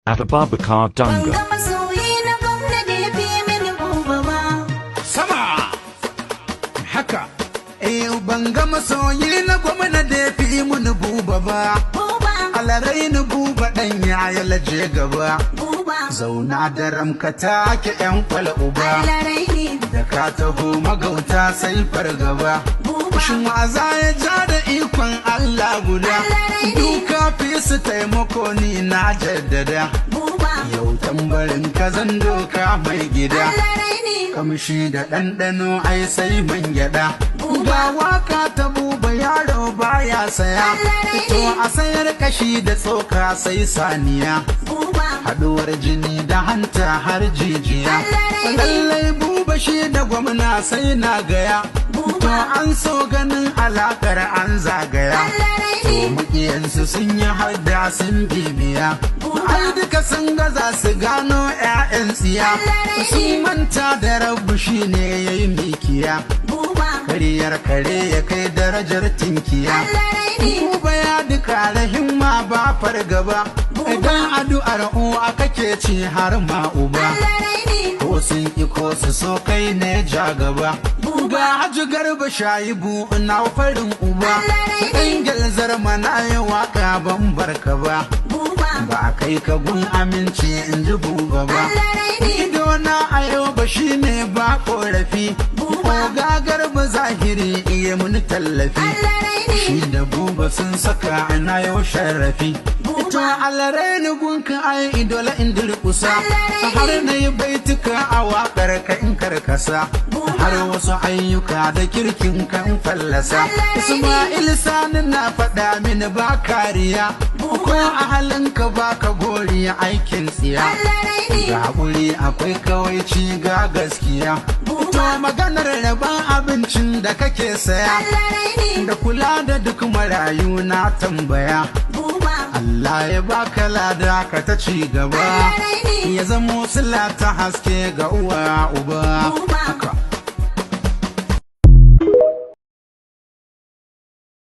at Abubakar Dunga. Sama haka banga masoyi na gwamna da ya fi mun buba ba, alarai ni buba dan ya laje gaba, zauna da ramka take yan kwala uba, da ka taho magauta sai fargaba, shin waza ya ja da ikon Allah guda, duka fi su taimako ni na jaddada, yau tambarin ka zan doka mai gida, kamshi da ɗanɗano ai sai man gyaɗa, ga waka ta buba yaro baya saya, to a sayar kashi da tsoka sai saniya, haɗuwar jini da hanta har jijiya, lallai buba shi da gwamna sai na gaya, to an so ganin alakar an zagaya, to makiyansu sun yi harda sun bibiya, ai duka sun gaza su gano 'ya'yan tsiya, sun manta da rabu shi ne ya yi mikiya, kariyar kare ya kai darajar tinkiya, buba ya duka da himma ba fargaba, idan addu'ar uwa kake ci har ma uba, ko sun ki ko su so kai ne ja gaba, ga Haji Garba Shaibu na farin uba, ɗan gyalzar mana yi waka ban barka ba, ba kai ka gun aminci in ji buba ba, ido na a yau ba shi ne ba korafi, ga Garba zahiri iya mun tallafi, shi da buba sun saka na yau sharafi, to alarai ni gunka ai idola in durkusa, har na yi baituka a waƙar ka in karkasa, har wasu ayyuka da kirkin ka in fallasa, Ismail Sani na faɗa mini ba kariya, ko a halinka ba ka gori aikin tsiya, ga haƙuri akwai kawaici ga gaskiya, to maganar rabon abincin da kake saya, da kula da duk marayu na tambaya, Allah ya baka lada ka ta ci gaba, ya zamo sila ta haske ga uwa uba,